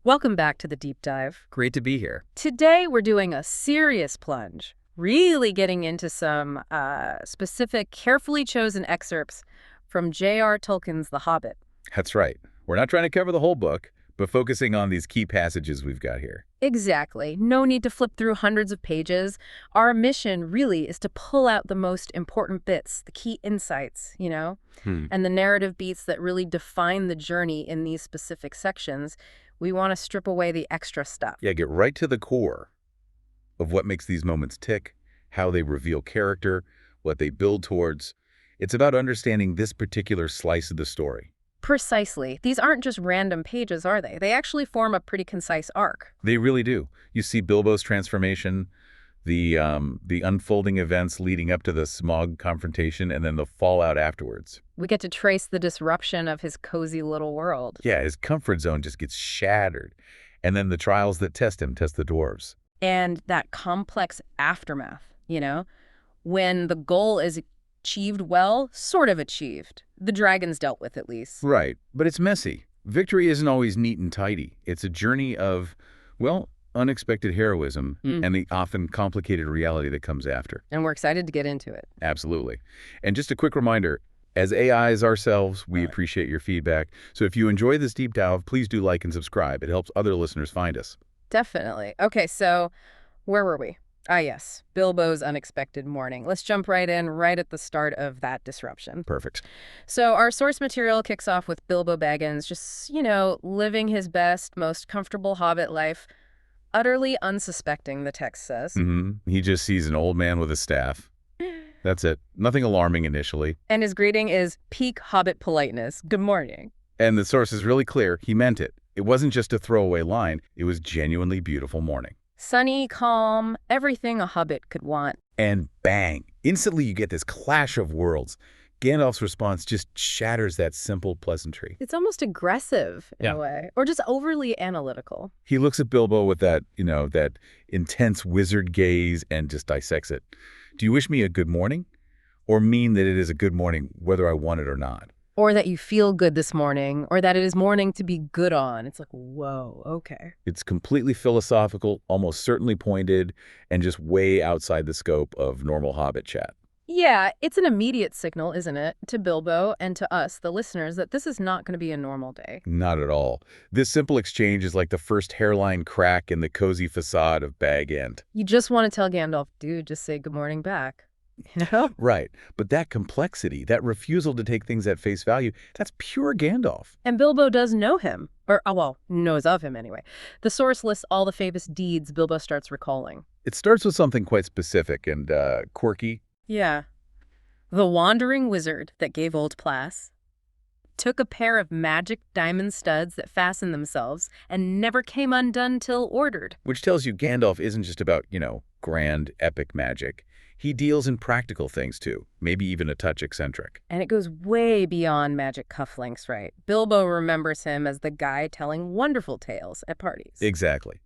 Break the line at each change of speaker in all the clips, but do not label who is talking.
Welcome back to the deep dive.
Great to be here.
Today we're doing a serious plunge, really getting into some specific, carefully chosen excerpts from J.R.R. Tolkien's The Hobbit.
That's right. We're not trying to cover the whole book, but focusing on these key passages we've got here.
Exactly. No need to flip through hundreds of pages. Our mission really is to pull out the most important bits, the key insights, and the narrative beats that really define the journey in these specific sections. We want to strip away the extra stuff.
Yeah, get right to the core of what makes these moments tick, how they reveal character, what they build towards. It's about understanding this particular slice of the story.
Precisely. These aren't just random pages, are they? They actually form a pretty concise arc.
They really do. You see Bilbo's transformation, the unfolding events leading up to the Smaug confrontation, and then the fallout afterwards.
We get to trace the disruption of his cozy little world.
Yeah, his comfort zone just gets shattered. And then the trials that test him, test the dwarves.
And that complex aftermath, when the goal is achieved well, sort of achieved. The dragons dealt with, at least.
Right, but it's messy. Victory isn't always neat and tidy. It's a journey of, well, unexpected heroism and the often complicated reality that comes after.
And we're excited to get into it.
Absolutely. And just a quick reminder, as AIs ourselves, we appreciate your feedback. So if you enjoy this deep dive, please do like and subscribe. It helps other listeners find us.
Definitely. Okay, so where were we? Yes, Bilbo's unexpected morning. Let's jump right in, right at the start of that disruption.
Perfect.
So our source material kicks off with Bilbo Baggins just, living his best, most comfortable hobbit life, utterly unsuspecting, the text says.
He just sees an old man with a staff. That's it. Nothing alarming initially.
And his greeting is peak hobbit politeness. Good morning.
And the source is really clear. He meant it. It wasn't just a throwaway line. It was genuinely beautiful morning.
Sunny, calm, everything a hobbit could want.
And bang! Instantly you get this clash of worlds. Gandalf's response just shatters that simple pleasantry.
It's almost aggressive in a way, or just overly analytical.
He looks at Bilbo with that, that intense wizard gaze and just dissects it. Do you wish me a good morning? Or mean that it is a good morning whether I want it or not?
Or that you feel good this morning, or that it is morning to be good on. It's like, whoa, okay.
It's completely philosophical, almost certainly pointed, and just way outside the scope of normal Hobbit chat.
Yeah, it's an immediate signal, isn't it, to Bilbo and to us, the listeners, that this is not going to be a normal day.
Not at all. This simple exchange is like the first hairline crack in the cozy facade of Bag End.
You just want to tell Gandalf, dude, just say good morning back.
Right. But that complexity, that refusal to take things at face value, that's pure Gandalf.
And Bilbo does know him. Or, knows of him anyway. The source lists all the famous deeds Bilbo starts recalling.
It starts with something quite specific and quirky.
Yeah. The wandering wizard that gave old Plass took a pair of magic diamond studs that fastened themselves and never came undone till ordered.
Which tells you Gandalf isn't just about, grand, epic magic. He deals in practical things, too, maybe even a touch eccentric.
And it goes way beyond magic cufflinks, right? Bilbo remembers him as the guy telling wonderful tales at parties.
Exactly.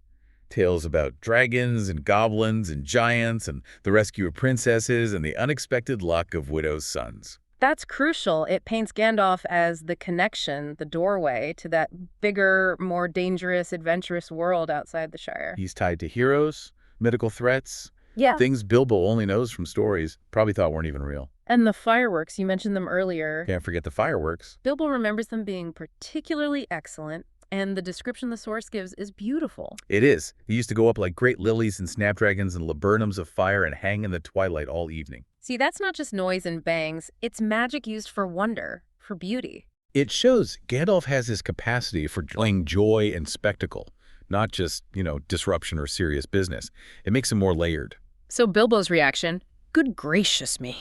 Tales about dragons and goblins and giants and the rescue of princesses and the unexpected luck of widows' sons.
That's crucial. It paints Gandalf as the connection, the doorway to that bigger, more dangerous, adventurous world outside the Shire.
He's tied to heroes, mythical threats, things Bilbo only knows from stories, probably thought weren't even real.
And the fireworks, you mentioned them earlier.
Can't forget the fireworks.
Bilbo remembers them being particularly excellent, and the description the source gives is beautiful.
It is. They used to go up like great lilies and snapdragons and laburnums of fire and hang in the twilight all evening.
See, that's not just noise and bangs. It's magic used for wonder, for beauty.
It shows Gandalf has his capacity for displaying joy and spectacle, not just, disruption or serious business. It makes him more layered.
So Bilbo's reaction, good gracious me,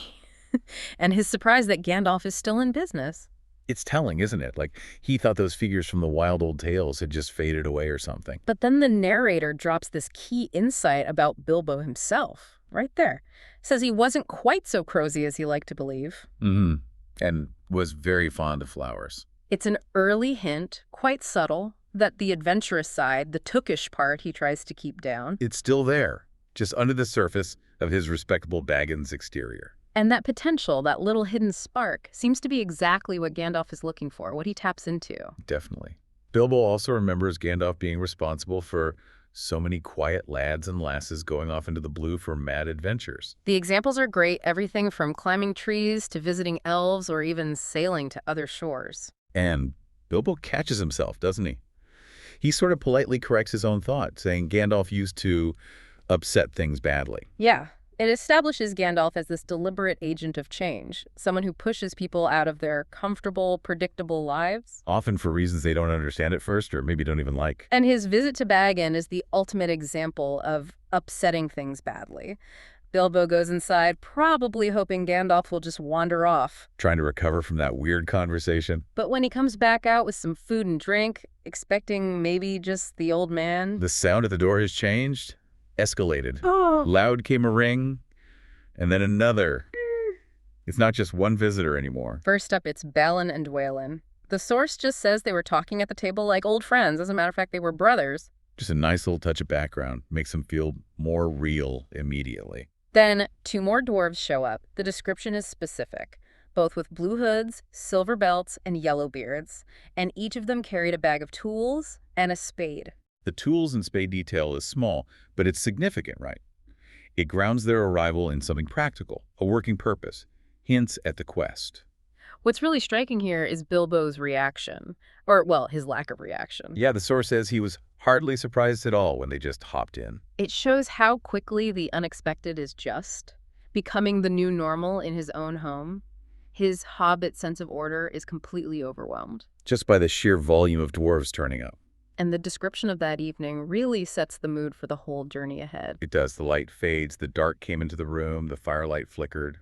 and his surprise that Gandalf is still in business.
It's telling, isn't it? Like, he thought those figures from the wild old tales had just faded away or something.
But then the narrator drops this key insight about Bilbo himself, right there. Says he wasn't quite so prosy as he liked to believe.
And was very fond of flowers.
It's an early hint, quite subtle, that the adventurous side, the tookish part he tries to keep down.
It's still there, just under the surface of his respectable Baggins exterior.
And that potential, that little hidden spark, seems to be exactly what Gandalf is looking for, what he taps into.
Definitely. Bilbo also remembers Gandalf being responsible for so many quiet lads and lasses going off into the blue for mad adventures.
The examples are great, everything from climbing trees to visiting elves or even sailing to other shores.
And Bilbo catches himself, doesn't he? He sort of politely corrects his own thought, saying Gandalf used to upset things badly.
Yeah, it establishes Gandalf as this deliberate agent of change, someone who pushes people out of their comfortable, predictable lives.
Often for reasons they don't understand at first or maybe don't even like.
And his visit to Bag End is the ultimate example of upsetting things badly. Bilbo goes inside, probably hoping Gandalf will just wander off.
Trying to recover from that weird conversation.
But when he comes back out with some food and drink, expecting maybe just the old man...
The sound at the door has changed, escalated.
Oh.
Loud came a ring, and then another. It's not just one visitor anymore.
First up, it's Balin and Dwalin. The source just says they were talking at the table like old friends. As a matter of fact, they were brothers.
Just a nice little touch of background. Makes them feel more real immediately.
Then, 2 more dwarves show up. The description is specific, both with blue hoods, silver belts, and yellow beards, and each of them carried a bag of tools and a spade.
The tools and spade detail is small, but it's significant, right? It grounds their arrival in something practical, a working purpose, hints at the quest.
What's really striking here is Bilbo's reaction, or, well, his lack of reaction.
Yeah, the source says he was hardly surprised at all when they just hopped in.
It shows how quickly the unexpected is just, becoming the new normal in his own home. His Hobbit sense of order is completely overwhelmed.
Just by the sheer volume of dwarves turning up.
And the description of that evening really sets the mood for the whole journey ahead.
It does. The light fades, the dark came into the room, the firelight flickered.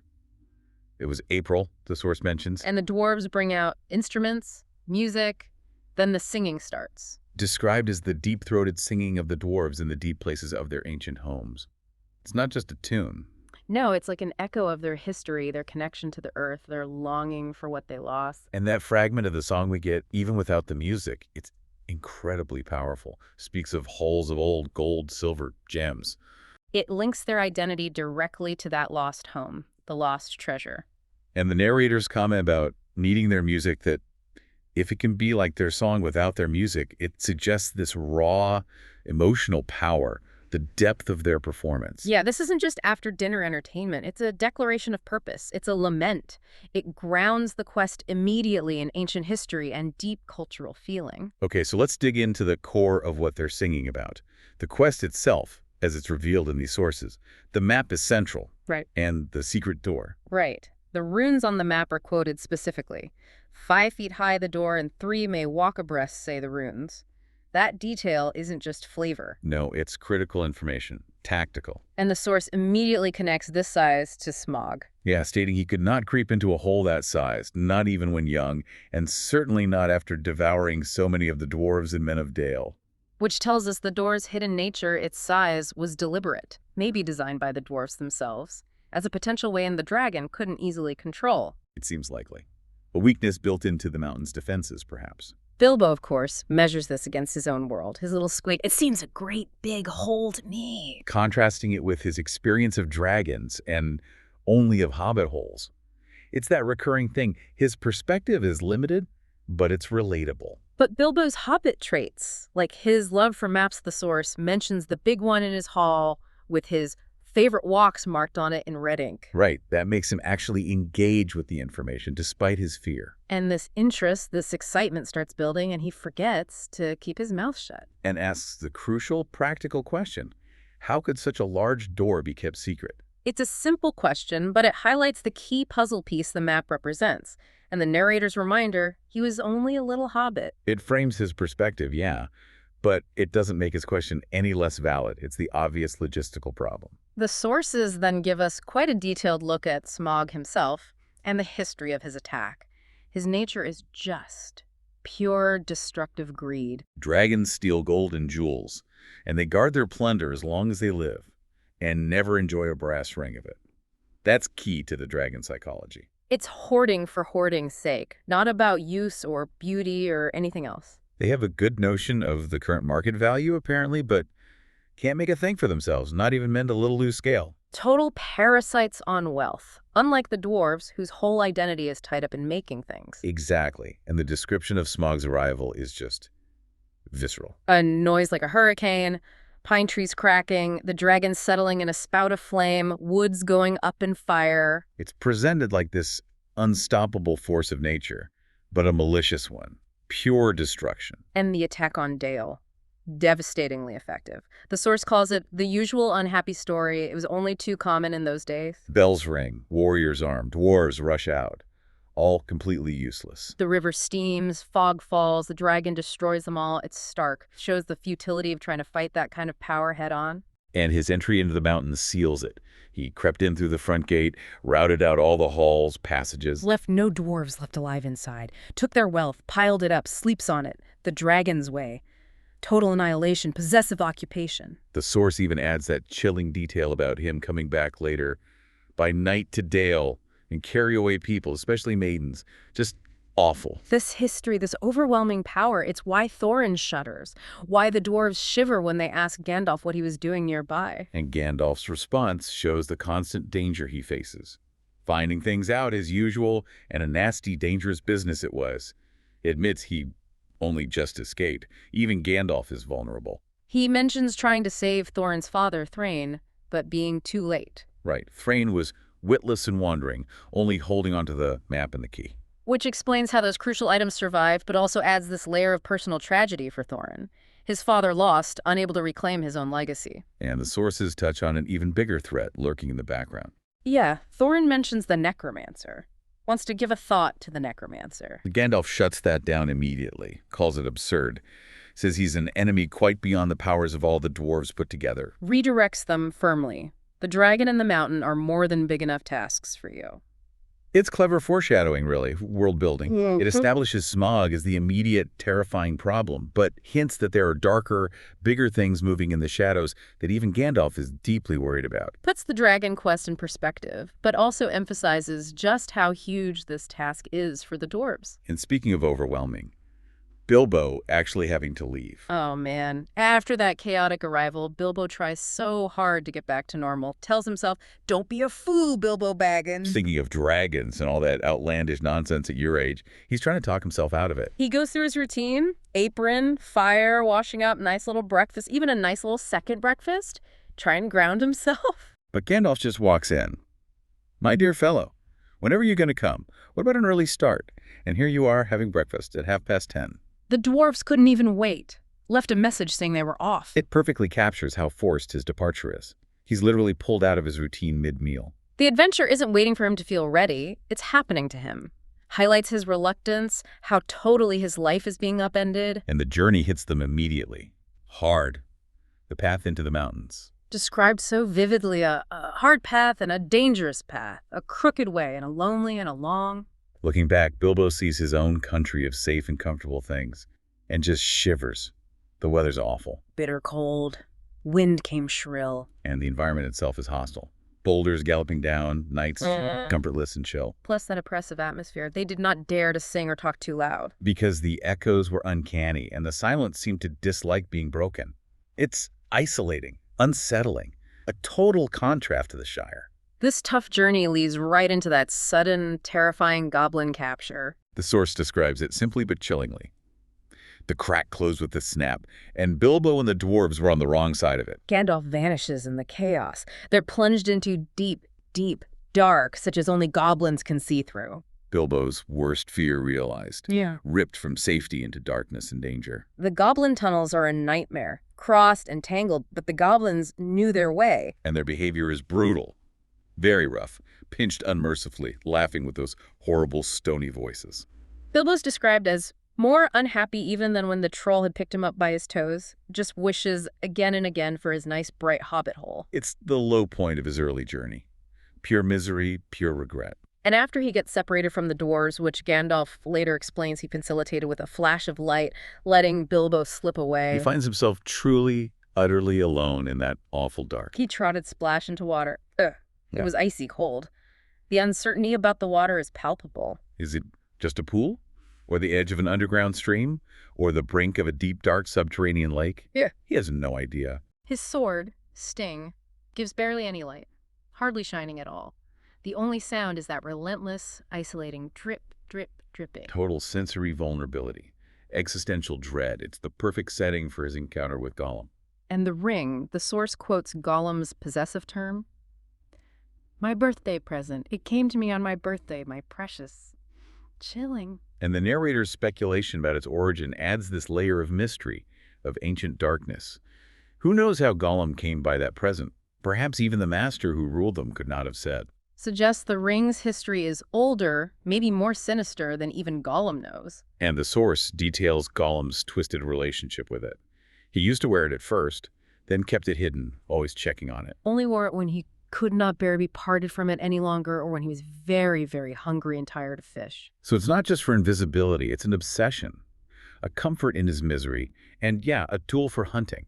It was April, the source mentions.
And the dwarves bring out instruments, music, then the singing starts.
Described as the deep-throated singing of the dwarves in the deep places of their ancient homes. It's not just a tune.
No, it's like an echo of their history, their connection to the earth, their longing for what they lost.
And that fragment of the song we get, even without the music, it's incredibly powerful. Speaks of halls of old gold, silver, gems.
It links their identity directly to that lost home, the lost treasure.
And the narrator's comment about needing their music, that if it can be like their song without their music, it suggests this raw, emotional power, the depth of their performance.
Yeah, this isn't just after-dinner entertainment. It's a declaration of purpose. It's a lament. It grounds the quest immediately in ancient history and deep cultural feeling.
Okay, so let's dig into the core of what they're singing about. The quest itself, as it's revealed in these sources. The map is central.
Right.
And the secret door.
Right. The runes on the map are quoted specifically. 5 feet high the door and 3 may walk abreast, say the runes. That detail isn't just flavor.
No, it's critical information, tactical.
And the source immediately connects this size to Smaug.
Yeah, stating he could not creep into a hole that size, not even when young, and certainly not after devouring so many of the dwarves and men of Dale.
Which tells us the door's hidden nature, its size, was deliberate, maybe designed by the dwarfs themselves, as a potential way in the dragon couldn't easily control.
It seems likely. A weakness built into the mountain's defenses, perhaps.
Bilbo, of course, measures this against his own world. His little squeak, it seems a great big hole to me.
Contrasting it with his experience of dragons and only of hobbit holes. It's that recurring thing. His perspective is limited, but it's relatable.
But Bilbo's hobbit traits, like his love for maps, the source mentions the big one in his hall with his favorite walks marked on it in red ink.
Right. That makes him actually engage with the information despite his fear.
And this interest, this excitement starts building, and he forgets to keep his mouth shut.
And asks the crucial, practical question. How could such a large door be kept secret?
It's a simple question, but it highlights the key puzzle piece the map represents. And the narrator's reminder, he was only a little hobbit.
It frames his perspective, yeah. But it doesn't make his question any less valid. It's the obvious logistical problem.
The sources then give us quite a detailed look at Smaug himself and the history of his attack. His nature is just pure destructive greed.
Dragons steal gold and jewels, and they guard their plunder as long as they live, and never enjoy a brass ring of it. That's key to the dragon psychology.
It's hoarding for hoarding's sake, not about use or beauty or anything else.
They have a good notion of the current market value, apparently, but can't make a thing for themselves, not even mend a little loose scale.
Total parasites on wealth, unlike the dwarves, whose whole identity is tied up in making things.
Exactly. And the description of Smaug's arrival is just visceral.
A noise like a hurricane, pine trees cracking, the dragon settling in a spout of flame, woods going up in fire.
It's presented like this unstoppable force of nature, but a malicious one. Pure destruction.
And the attack on Dale. Devastatingly effective. The source calls it the usual unhappy story. It was only too common in those days.
Bells ring, warriors armed, dwarves rush out. All completely useless.
The river steams, fog falls, the dragon destroys them all. It's stark. Shows the futility of trying to fight that kind of power head on.
And his entry into the mountains seals it. He crept in through the front gate, routed out all the halls, passages.
Left no dwarves left alive inside. Took their wealth, piled it up, sleeps on it. The dragon's way. Total annihilation, possessive occupation.
The source even adds that chilling detail about him coming back later. By night to Dale, and carry away people, especially maidens. Just awful.
This history, this overwhelming power, it's why Thorin shudders, why the dwarves shiver when they ask Gandalf what he was doing nearby.
And Gandalf's response shows the constant danger he faces. Finding things out as usual, and a nasty, dangerous business it was. He admits he only just escaped. Even Gandalf is vulnerable.
He mentions trying to save Thorin's father, Thrain, but being too late.
Right. Thrain was witless and wandering, only holding onto the map and the key.
Which explains how those crucial items survived, but also adds this layer of personal tragedy for Thorin. His father lost, unable to reclaim his own legacy.
And the sources touch on an even bigger threat lurking in the background.
Yeah, Thorin mentions the necromancer. Wants to give a thought to the necromancer.
Gandalf shuts that down immediately, calls it absurd. Says he's an enemy quite beyond the powers of all the dwarves put together.
Redirects them firmly. The dragon and the mountain are more than big enough tasks for you.
It's clever foreshadowing, really, world building. It establishes Smaug as the immediate, terrifying problem, but hints that there are darker, bigger things moving in the shadows that even Gandalf is deeply worried about.
Puts the dragon quest in perspective, but also emphasizes just how huge this task is for the dwarves.
And speaking of overwhelming, Bilbo actually having to leave.
Oh, man. After that chaotic arrival, Bilbo tries so hard to get back to normal. Tells himself, don't be a fool, Bilbo Baggins.
Thinking of dragons and all that outlandish nonsense at your age, he's trying to talk himself out of it.
He goes through his routine, apron, fire, washing up, nice little breakfast, even a nice little second breakfast. Try and ground himself.
But Gandalf just walks in. My dear fellow, whenever you're going to come, what about an early start? And here you are having breakfast at 10:30.
The dwarves couldn't even wait. Left a message saying they were off.
It perfectly captures how forced his departure is. He's literally pulled out of his routine mid-meal.
The adventure isn't waiting for him to feel ready. It's happening to him. Highlights his reluctance, how totally his life is being upended.
And the journey hits them immediately. Hard. The path into the mountains.
Described so vividly, a hard path and a dangerous path, a crooked way and a lonely and a long.
Looking back, Bilbo sees his own country of safe and comfortable things and just shivers. The weather's awful.
Bitter cold. Wind came shrill.
And the environment itself is hostile. Boulders galloping down, nights comfortless and chill.
Plus that oppressive atmosphere. They did not dare to sing or talk too loud.
Because the echoes were uncanny and the silence seemed to dislike being broken. It's isolating, unsettling, a total contrast to the Shire.
This tough journey leads right into that sudden, terrifying goblin capture.
The source describes it simply but chillingly. The crack closed with a snap, and Bilbo and the dwarves were on the wrong side of it.
Gandalf vanishes in the chaos. They're plunged into deep, deep dark, such as only goblins can see through.
Bilbo's worst fear realized.
Yeah.
Ripped from safety into darkness and danger.
The goblin tunnels are a nightmare, crossed and tangled, but the goblins knew their way.
And their behavior is brutal. Very rough, pinched unmercifully, laughing with those horrible stony voices.
Bilbo's described as more unhappy even than when the troll had picked him up by his toes, just wishes again and again for his nice bright hobbit hole.
It's the low point of his early journey. Pure misery, pure regret.
And after he gets separated from the dwarves, which Gandalf later explains he facilitated with a flash of light, letting Bilbo slip away.
He finds himself truly, utterly alone in that awful dark.
He trotted splash into water. Ugh.
Yeah.
It was icy cold. The uncertainty about the water is palpable.
Is it just a pool? Or the edge of an underground stream? Or the brink of a deep, dark subterranean lake?
Yeah.
He has no idea.
His sword, Sting, gives barely any light, hardly shining at all. The only sound is that relentless, isolating drip, drip, dripping.
Total sensory vulnerability. existential dread. It's the perfect setting for his encounter with Gollum.
And the ring, the source quotes Gollum's possessive term. My birthday present. It came to me on my birthday, my precious. Chilling.
And the narrator's speculation about its origin adds this layer of mystery, of ancient darkness. Who knows how Gollum came by that present? Perhaps even the master who ruled them could not have said.
Suggests the ring's history is older, maybe more sinister than even Gollum knows.
And the source details Gollum's twisted relationship with it. He used to wear it at first, then kept it hidden, always checking on it.
Only wore it when he could not bear to be parted from it any longer, or when he was very, very hungry and tired of fish.
So it's not just for invisibility, it's an obsession, a comfort in his misery, and yeah, a tool for hunting.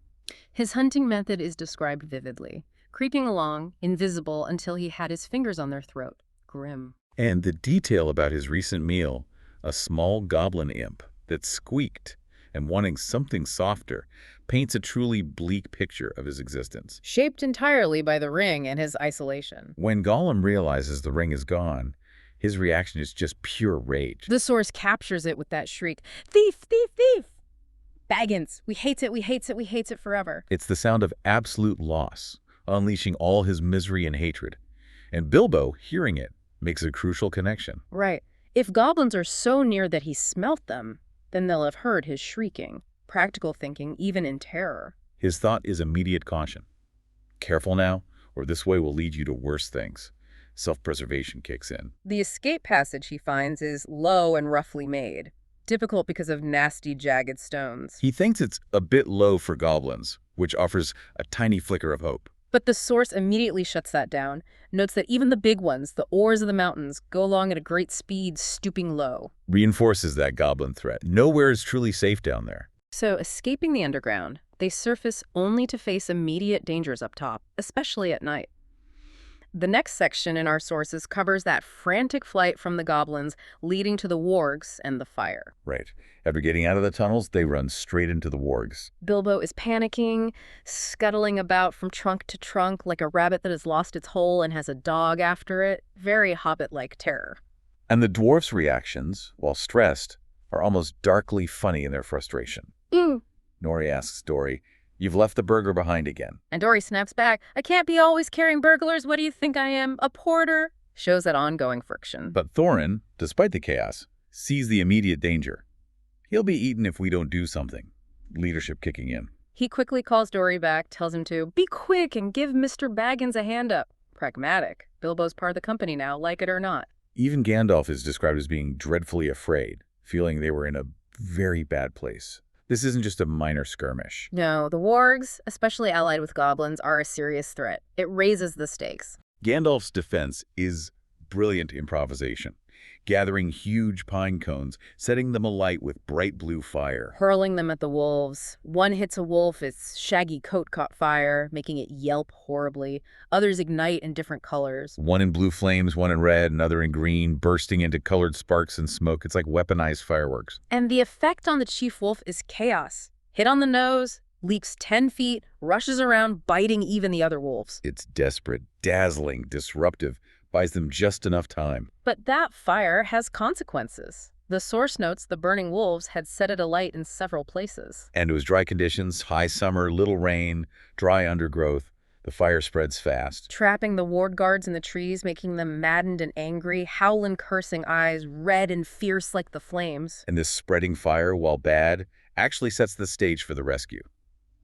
His hunting method is described vividly, creeping along, invisible, until he had his fingers on their throat. Grim.
And the detail about his recent meal, a small goblin imp that squeaked and wanting something softer, paints a truly bleak picture of his existence.
Shaped entirely by the ring and his isolation.
When Gollum realizes the ring is gone, his reaction is just pure rage.
The source captures it with that shriek, thief, thief, thief! Baggins, we hates it, we hates it, we hates it forever.
It's the sound of absolute loss, unleashing all his misery and hatred. And Bilbo, hearing it, makes a crucial connection.
Right. If goblins are so near that he smelt them, then they'll have heard his shrieking. Practical thinking, even in terror.
His thought is immediate caution. Careful now, or this way will lead you to worse things. Self-preservation kicks in.
The escape passage he finds is low and roughly made. Difficult because of nasty, jagged stones.
He thinks it's a bit low for goblins, which offers a tiny flicker of hope.
But the source immediately shuts that down, notes that even the big ones, the oars of the mountains, go along at a great speed, stooping low.
Reinforces that goblin threat. Nowhere is truly safe down there.
So, escaping the underground, they surface only to face immediate dangers up top, especially at night. The next section in our sources covers that frantic flight from the goblins, leading to the wargs and the fire.
Right. After getting out of the tunnels, they run straight into the wargs.
Bilbo is panicking, scuttling about from trunk to trunk like a rabbit that has lost its hole and has a dog after it. Very Hobbit-like terror.
And the dwarfs' reactions, while stressed, are almost darkly funny in their frustration. Nori asks Dory, "You've left the burglar behind again."
And Dory snaps back, "I can't be always carrying burglars. What do you think I am? A porter?" Shows that ongoing friction.
But Thorin, despite the chaos, sees the immediate danger. He'll be eaten if we don't do something. Leadership kicking in.
He quickly calls Dory back, tells him to be quick and give Mr. Baggins a hand up. Pragmatic. Bilbo's part of the company now, like it or not.
Even Gandalf is described as being dreadfully afraid, feeling they were in a very bad place. This isn't just a minor skirmish.
No, the wargs, especially allied with goblins, are a serious threat. It raises the stakes.
Gandalf's defense is brilliant improvisation, gathering huge pine cones, setting them alight with bright blue fire.
Hurling them at the wolves. One hits a wolf, its shaggy coat caught fire, making it yelp horribly. Others ignite in different colors.
One in blue flames, one in red, another in green, bursting into colored sparks and smoke. It's like weaponized fireworks.
And the effect on the chief wolf is chaos. Hit on the nose, leaps 10 feet, rushes around, biting even the other wolves.
It's desperate, dazzling, disruptive, buys them just enough time.
But that fire has consequences. The source notes the burning wolves had set it alight in several places.
And it was dry conditions, high summer, little rain, dry undergrowth. The fire spreads fast.
Trapping the ward guards in the trees, making them maddened and angry, howling, cursing eyes, red and fierce like the flames.
And this spreading fire, while bad, actually sets the stage for the rescue.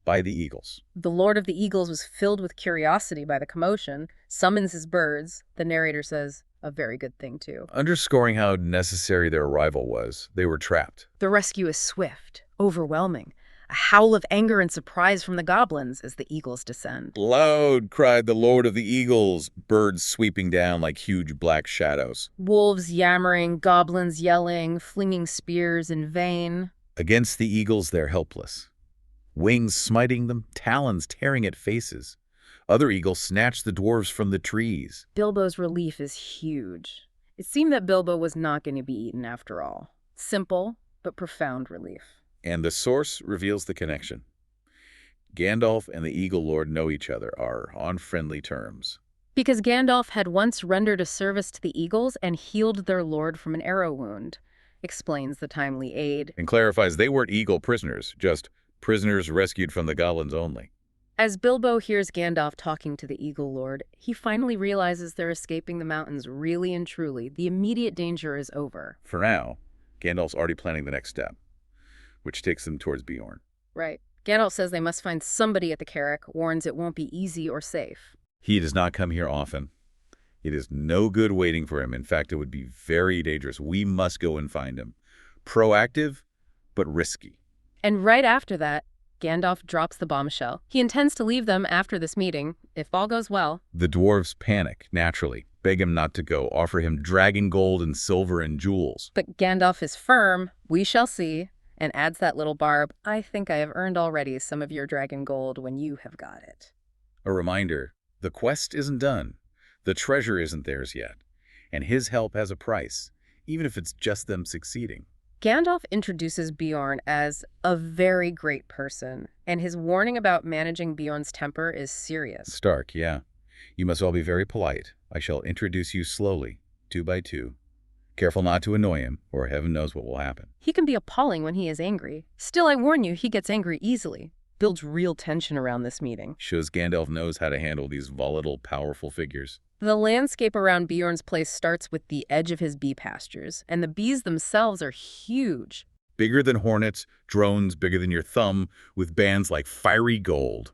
By the eagles.
The Lord of the Eagles was filled with curiosity by the commotion, summons his birds. The narrator says, a very good thing too.
Underscoring how necessary their arrival was, they were trapped.
The rescue is swift, overwhelming. A howl of anger and surprise from the goblins as the eagles descend.
Loud, cried the Lord of the Eagles, birds sweeping down like huge black shadows.
Wolves yammering, goblins yelling, flinging spears in vain.
Against the eagles, they're helpless. Wings smiting them, talons tearing at faces. Other eagles snatch the dwarves from the trees.
Bilbo's relief is huge. It seemed that Bilbo was not going to be eaten after all. Simple, but profound relief.
And the source reveals the connection. Gandalf and the Eagle Lord know each other, are on friendly terms.
Because Gandalf had once rendered a service to the eagles and healed their lord from an arrow wound. explains the timely aid.
And clarifies they weren't eagle prisoners, just prisoners rescued from the goblins only.
As Bilbo hears Gandalf talking to the Eagle Lord, he finally realizes they're escaping the mountains really and truly. The immediate danger is over.
For now, Gandalf's already planning the next step, which takes them towards Beorn.
Right. Gandalf says they must find somebody at the Carrack, warns it won't be easy or safe.
He does not come here often. It is no good waiting for him. In fact, it would be very dangerous. We must go and find him. Proactive, but risky.
And right after that, Gandalf drops the bombshell. He intends to leave them after this meeting, if all goes well.
The dwarves panic, naturally, beg him not to go, offer him dragon gold and silver and jewels.
But Gandalf is firm, we shall see, and adds that little barb, I think I have earned already some of your dragon gold when you have got it.
A reminder, the quest isn't done. The treasure isn't theirs yet, and his help has a price, even if it's just them succeeding.
Gandalf introduces Beorn as a very great person, and his warning about managing Beorn's temper is serious.
Stark, yeah. You must all be very polite. I shall introduce you slowly, 2 by 2. Careful not to annoy him, or heaven knows what will happen.
He can be appalling when he is angry. Still, I warn you, he gets angry easily. Builds real tension around this meeting.
Shows Gandalf knows how to handle these volatile, powerful figures.
The landscape around Beorn's place starts with the edge of his bee pastures, and the bees themselves are huge.
Bigger than hornets, drones bigger than your thumb, with bands like fiery gold.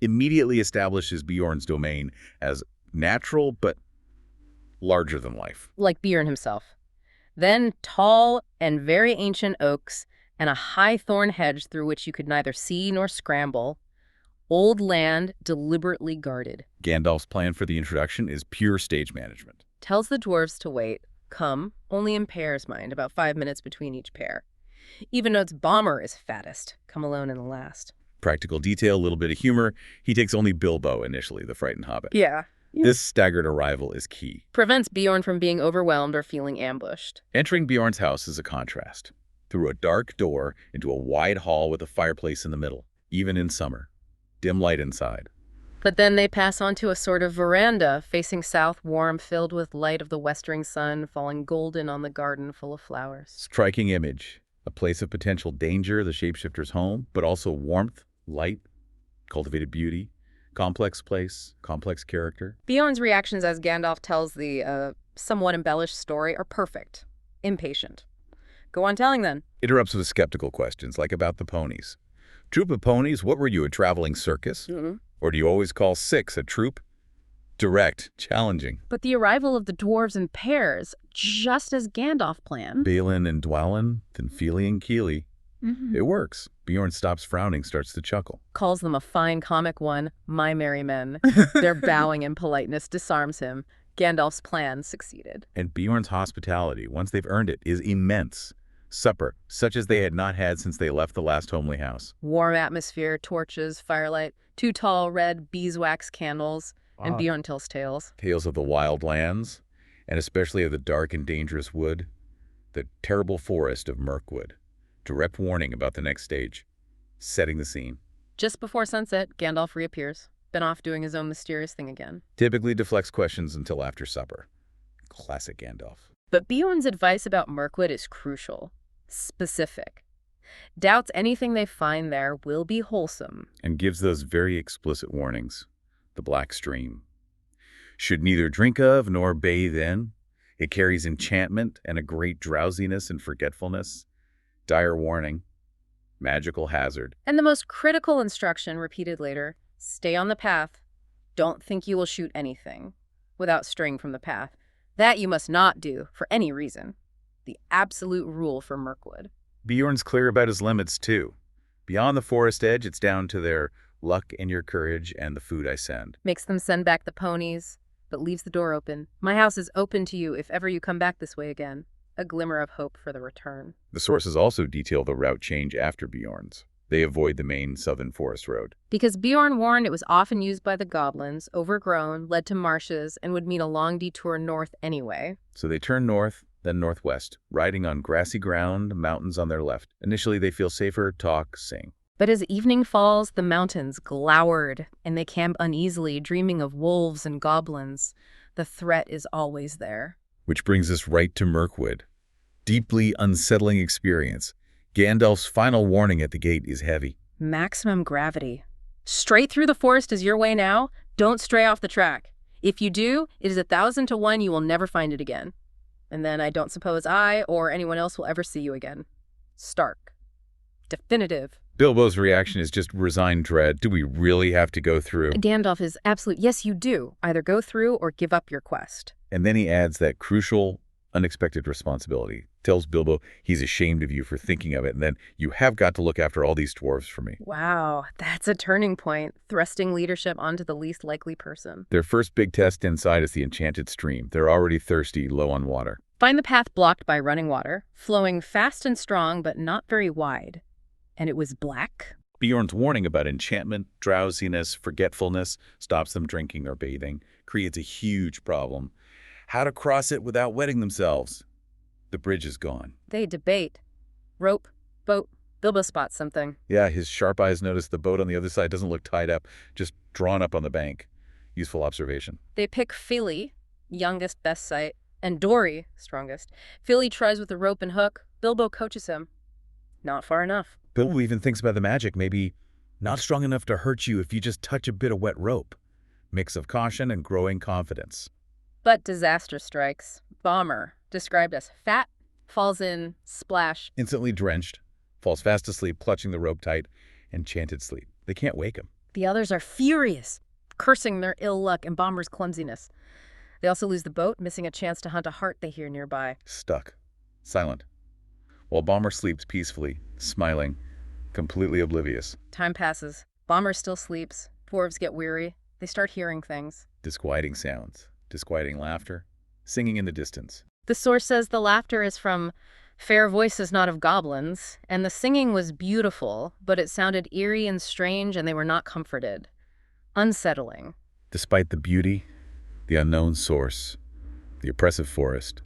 Immediately establishes Beorn's domain as natural, but larger than life.
Like Beorn himself. Then tall and very ancient oaks, and a high thorn hedge through which you could neither see nor scramble. Old land deliberately guarded.
Gandalf's plan for the introduction is pure stage management.
Tells the dwarves to wait. Come, only in pairs, mind, about 5 minutes between each pair. Even notes Bomber is fattest. Come alone in the last.
Practical detail, a little bit of humor. He takes only Bilbo initially, the frightened hobbit.
Yeah.
This staggered arrival is key.
Prevents Beorn from being overwhelmed or feeling ambushed.
Entering Beorn's house is a contrast. Through a dark door into a wide hall with a fireplace in the middle, even in summer. Dim light inside.
But then they pass on to a sort of veranda, facing south, warm, filled with light of the westering sun, falling golden on the garden full of flowers.
Striking image. A place of potential danger, the shapeshifter's home, but also warmth, light, cultivated beauty. Complex place, complex character.
Beorn's reactions as Gandalf tells the somewhat embellished story are perfect. Impatient. Go on telling then.
Interrupts with skeptical questions, like about the ponies. Troop of ponies, what were you, a traveling circus? Or do you always call 6 a troop? Direct, challenging.
But the arrival of the dwarves in pairs, just as Gandalf planned.
Balin and Dwalin, then Fili and Kili. It works. Beorn stops frowning, starts to chuckle.
Calls them a fine comic one, my merry men. Their bowing and politeness disarms him. Gandalf's plan succeeded.
And Beorn's hospitality, once they've earned it, is immense. Supper, such as they had not had since they left the last homely house.
Warm atmosphere, torches, firelight, 2 tall red beeswax candles, and Beorn tells tales.
Tales of the wild lands, and especially of the dark and dangerous wood, the terrible forest of Mirkwood. Direct warning about the next stage. Setting the scene.
Just before sunset, Gandalf reappears. Been off doing his own mysterious thing again.
Typically deflects questions until after supper. Classic Gandalf.
But Beorn's advice about Mirkwood is crucial. Specific. Doubts anything they find there will be wholesome.
And gives those very explicit warnings. The black stream. Should neither drink of nor bathe in. It carries enchantment and a great drowsiness and forgetfulness. Dire warning. Magical hazard.
And the most critical instruction repeated later, stay on the path. Don't think you will shoot anything without straying from the path. That you must not do for any reason. The absolute rule for Mirkwood.
Beorn's clear about his limits, too. Beyond the forest edge, it's down to their luck and your courage and the food I send.
Makes them send back the ponies, but leaves the door open. My house is open to you if ever you come back this way again. A glimmer of hope for the return.
The sources also detail the route change after Beorn's. They avoid the main southern forest road.
Because Beorn warned it was often used by the goblins, overgrown, led to marshes, and would mean a long detour north anyway.
So they turn north, then northwest, riding on grassy ground, mountains on their left. Initially, they feel safer, talk, sing.
But as evening falls, the mountains glowered, and they camp uneasily, dreaming of wolves and goblins. The threat is always there.
Which brings us right to Mirkwood. deeply unsettling experience. Gandalf's final warning at the gate is heavy.
Maximum gravity. Straight through the forest is your way now. Don't stray off the track. If you do, it is 1,000 to 1 you will never find it again. And then I don't suppose I or anyone else will ever see you again. Stark. Definitive.
Bilbo's reaction is just resigned dread. Do we really have to go through?
Gandalf is absolute, yes, you do. Either go through or give up your quest.
And then he adds that crucial, unexpected responsibility. Tells Bilbo he's ashamed of you for thinking of it, and then you have got to look after all these dwarves for me.
Wow, that's a turning point, thrusting leadership onto the least likely person.
Their first big test inside is the enchanted stream. They're already thirsty, low on water.
Find the path blocked by running water, flowing fast and strong, but not very wide. And it was black?
Bjorn's warning about enchantment, drowsiness, forgetfulness stops them drinking or bathing, creates a huge problem. How to cross it without wetting themselves? The bridge is gone.
They debate. Rope, boat, Bilbo spots something.
Yeah, his sharp eyes notice the boat on the other side doesn't look tied up, just drawn up on the bank. Useful observation.
They pick Fili, youngest, best sight, and Dory, strongest. Fili tries with the rope and hook. Bilbo coaches him. Not far enough.
Bilbo even thinks about the magic, maybe not strong enough to hurt you if you just touch a bit of wet rope. Mix of caution and growing confidence.
But disaster strikes. Bomber, described as fat, falls in, splash.
Instantly drenched, falls fast asleep, clutching the rope tight, enchanted sleep. They can't wake him.
The others are furious, cursing their ill luck and Bomber's clumsiness. They also lose the boat, missing a chance to hunt a hart they hear nearby.
Stuck. Silent. While Bomber sleeps peacefully, smiling, completely oblivious.
Time passes. Bomber still sleeps. Dwarves get weary. They start hearing things.
Disquieting sounds. Disquieting laughter. Singing in the distance.
The source says the laughter is from fair voices not of goblins, and the singing was beautiful, but it sounded eerie and strange, and they were not comforted. Unsettling.
Despite the beauty, the unknown source, the oppressive forest.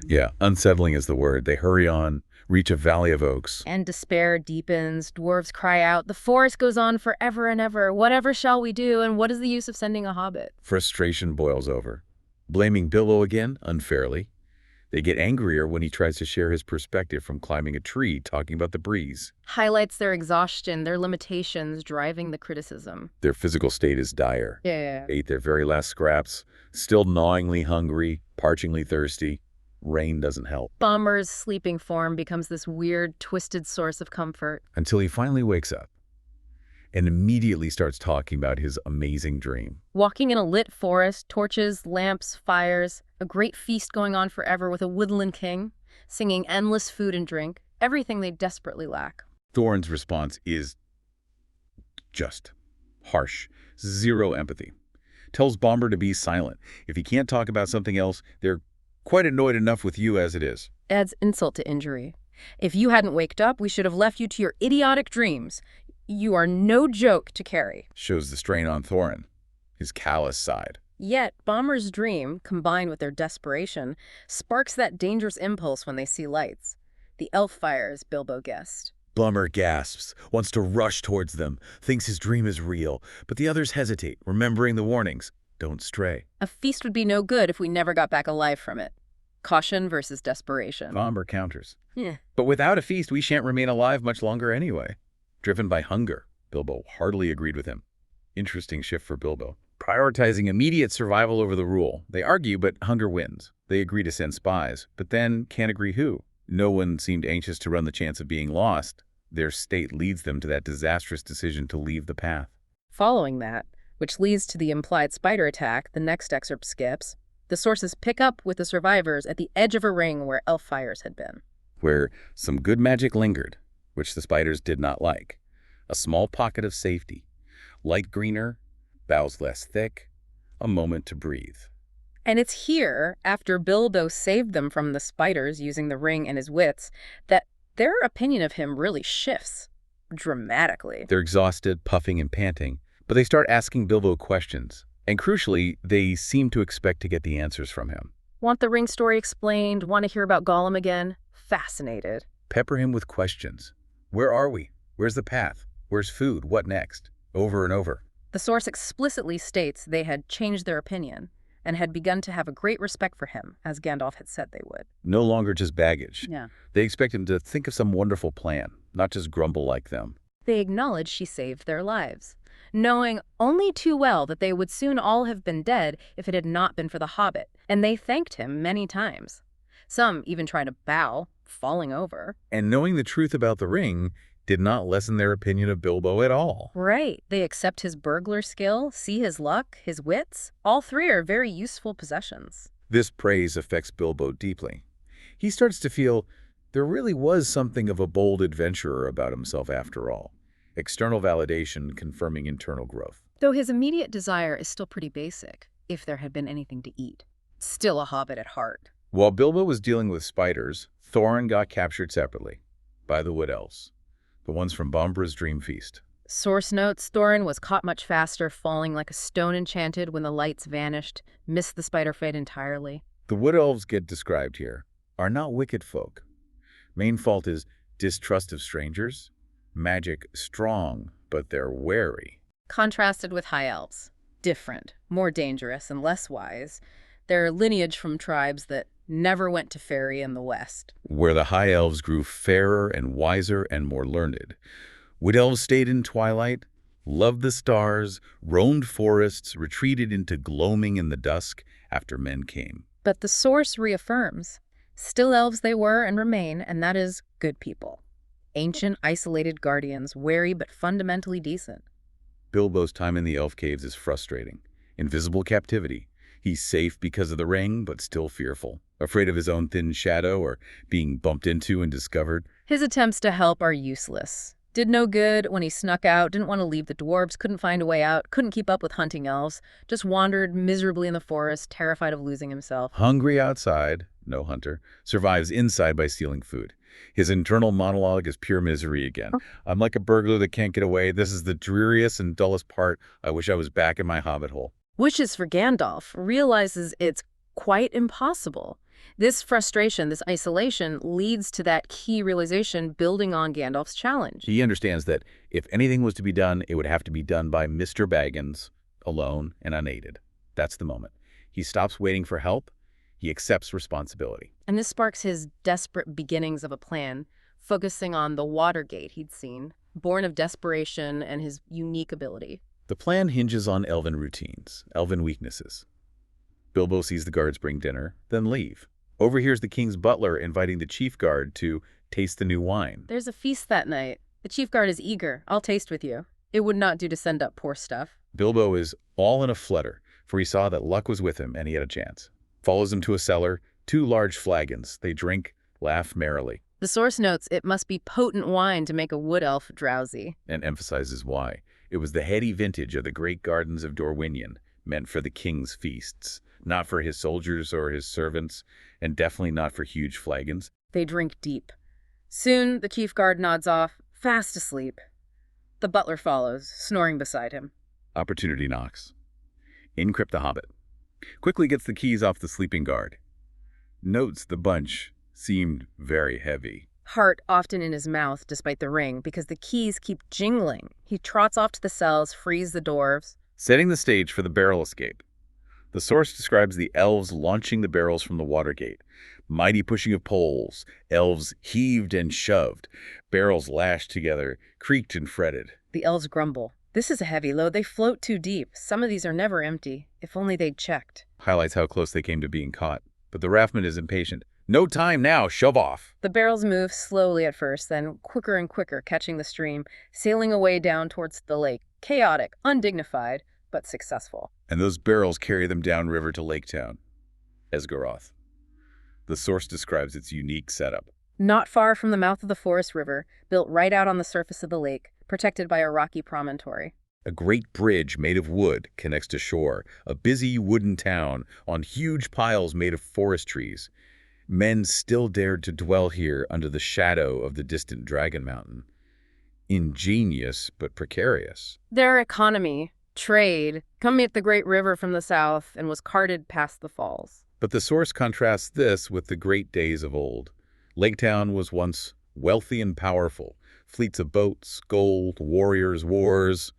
Yeah, unsettling is the word. They hurry on, reach a valley of oaks.
And despair deepens. Dwarves cry out, the forest goes on forever and ever. Whatever shall we do, and what is the use of sending a hobbit?
Frustration boils over. Blaming Bilbo again, unfairly. They get angrier when he tries to share his perspective from climbing a tree, talking about the breeze.
Highlights their exhaustion, their limitations, driving the criticism.
Their physical state is dire.
Yeah.
Ate their very last scraps, still gnawingly hungry, parchingly thirsty. Rain doesn't help.
Bomber's sleeping form becomes this weird, twisted source of comfort.
Until he finally wakes up and immediately starts talking about his amazing dream.
Walking in a lit forest, torches, lamps, fires, a great feast going on forever with a woodland king, singing endless food and drink, everything they desperately lack.
Thorin's response is just harsh, zero empathy. Tells Bomber to be silent. If he can't talk about something else, they're quite annoyed enough with you as it is.
Adds insult to injury. If you hadn't waked up, we should have left you to your idiotic dreams. You are no joke to carry.
Shows the strain on Thorin, his callous side.
Yet, Bomber's dream, combined with their desperation, sparks that dangerous impulse when they see lights. The elf fires, Bilbo guessed.
Bomber gasps, wants to rush towards them, thinks his dream is real, but the others hesitate, remembering the warnings. Don't stray.
A feast would be no good if we never got back alive from it. Caution versus desperation.
Bomber counters.
Yeah.
But without a feast, we shan't remain alive much longer anyway. Driven by hunger. Bilbo heartily agreed with him. Interesting shift for Bilbo. Prioritizing immediate survival over the rule. They argue, but hunger wins. They agree to send spies, but then can't agree who. No one seemed anxious to run the chance of being lost. Their state leads them to that disastrous decision to leave the path.
Following that, which leads to the implied spider attack the next excerpt skips, the sources pick up with the survivors at the edge of a ring where elf fires had been.
Where some good magic lingered, which the spiders did not like. A small pocket of safety. Light greener, boughs less thick, a moment to breathe.
And it's here, after Bilbo saved them from the spiders using the ring and his wits, that their opinion of him really shifts dramatically.
They're exhausted, puffing and panting, but they start asking Bilbo questions. And crucially, they seem to expect to get the answers from him.
Want the ring story explained? Want to hear about Gollum again? Fascinated.
Pepper him with questions. Where are we? Where's the path? Where's food? What next? Over and over.
The source explicitly states they had changed their opinion, and had begun to have a great respect for him, as Gandalf had said they would.
No longer just baggage.
Yeah.
They expect him to think of some wonderful plan, not just grumble like them.
They acknowledged she saved their lives, knowing only too well that they would soon all have been dead if it had not been for the Hobbit, and they thanked him many times. Some even tried to bow, falling over.
And knowing the truth about the ring did not lessen their opinion of Bilbo at all.
Right. They accept his burglar skill, see his luck, his wits. All three are very useful possessions.
This praise affects Bilbo deeply. He starts to feel there really was something of a bold adventurer about himself after all. External validation confirming internal growth.
Though his immediate desire is still pretty basic, if there had been anything to eat. Still a hobbit at heart.
While Bilbo was dealing with spiders, Thorin got captured separately by the Wood Elves, the ones from Bombra's Dream Feast.
Source notes, Thorin was caught much faster, falling like a stone enchanted when the lights vanished, missed the spider fight entirely.
The Wood Elves get described here are not wicked folk. Main fault is distrust of strangers, magic strong, but they're wary.
Contrasted with high elves. Different, more dangerous, and less wise. They're lineage from tribes that never went to Fairy in the West.
Where the High Elves grew fairer and wiser and more learned. Wood Elves stayed in twilight, loved the stars, roamed forests, retreated into gloaming in the dusk after men came.
But the source reaffirms. Still elves they were and remain, and that is good people. Ancient, isolated guardians, wary but fundamentally decent.
Bilbo's time in the elf caves is frustrating. Invisible captivity. He's safe because of the ring, but still fearful. Afraid of his own thin shadow or being bumped into and discovered.
His attempts to help are useless. Did no good when he snuck out, didn't want to leave the dwarves, couldn't find a way out, couldn't keep up with hunting elves, just wandered miserably in the forest, terrified of losing himself.
Hungry outside, no hunter, survives inside by stealing food. His internal monologue is pure misery again. I'm like a burglar that can't get away. This is the dreariest and dullest part. I wish I was back in my hobbit hole.
Wishes for Gandalf, realizes it's quite impossible. This frustration, this isolation, leads to that key realization building on Gandalf's challenge.
He understands that if anything was to be done, it would have to be done by Mr. Baggins, alone and unaided. That's the moment. He stops waiting for help. He accepts responsibility.
And this sparks his desperate beginnings of a plan, focusing on the water gate he'd seen, born of desperation and his unique ability.
The plan hinges on elven routines, elven weaknesses. Bilbo sees the guards bring dinner, then leave. Overhears the king's butler inviting the chief guard to taste the new wine.
There's a feast that night. The chief guard is eager. I'll taste with you. It would not do to send up poor stuff.
Bilbo is all in a flutter, for he saw that luck was with him and he had a chance. Follows him to a cellar, 2 large flagons. They drink, laugh merrily.
The source notes it must be potent wine to make a wood elf drowsy.
And emphasizes why. It was the heady vintage of the great gardens of Dorwinion, meant for the king's feasts, not for his soldiers or his servants, and definitely not for huge flagons.
They drink deep. Soon, the chief guard nods off, fast asleep. The butler follows, snoring beside him.
Opportunity knocks. In crept the hobbit. Quickly gets the keys off the sleeping guard. Notes the bunch seemed very heavy.
Heart often in his mouth despite the ring, because the keys keep jingling. He trots off to the cells, frees the dwarves.
Setting the stage for the barrel escape. The source describes the elves launching the barrels from the water gate. Mighty pushing of poles. Elves heaved and shoved. Barrels lashed together, creaked and fretted.
The elves grumble. This is a heavy load. They float too deep. Some of these are never empty. If only they'd checked.
Highlights how close they came to being caught. But the raftman is impatient. No time now, shove off.
The barrels move slowly at first, then quicker and quicker, catching the stream, sailing away down towards the lake. Chaotic, undignified, but successful.
And those barrels carry them downriver to Lake Town, Esgaroth. The source describes its unique setup.
Not far from the mouth of the Forest River, built right out on the surface of the lake, protected by a rocky promontory.
A great bridge made of wood connects to shore, a busy wooden town on huge piles made of forest trees. Men still dared to dwell here under the shadow of the distant Dragon Mountain. Ingenious, but precarious.
Their economy, trade, come meet the great river from the south and was carted past the falls.
But the source contrasts this with the great days of old. Lake Town was once wealthy and powerful. Fleets of boats, gold, warriors, wars,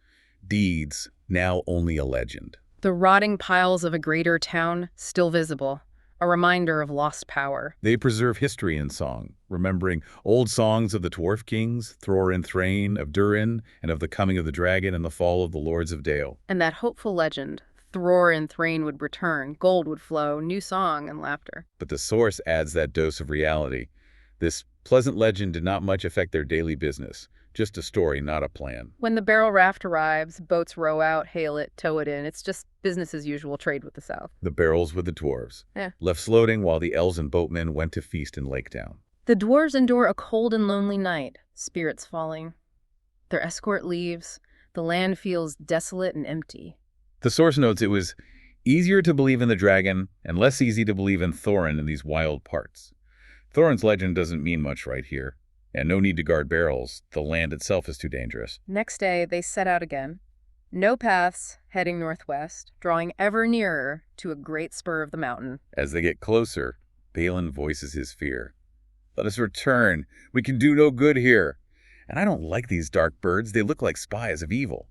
deeds, now only a legend.
The rotting piles of a greater town still visible, a reminder of lost power.
They preserve history in song, remembering old songs of the dwarf kings, Thror and Thrain, of Durin, and of the coming of the dragon and the fall of the lords of Dale.
And that hopeful legend, Thror and Thrain would return, gold would flow, new song and laughter.
But the source adds that dose of reality. This pleasant legend did not much affect their daily business. Just a story, not a plan.
When the barrel raft arrives, boats row out, hail it, tow it in. It's just business as usual trade with the South.
The barrels with the dwarves,
Yeah.
left floating while the elves and boatmen went to feast in Lake Town.
The dwarves endure a cold and lonely night, spirits falling. Their escort leaves. The land feels desolate and empty.
The source notes it was easier to believe in the dragon and less easy to believe in Thorin in these wild parts. Thorin's legend doesn't mean much right here. And no need to guard barrels. The land itself is too dangerous.
Next day, they set out again. No paths, heading northwest, drawing ever nearer to a great spur of the mountain.
As they get closer, Balin voices his fear. Let us return. We can do no good here. And I don't like these dark birds. They look like spies of evil.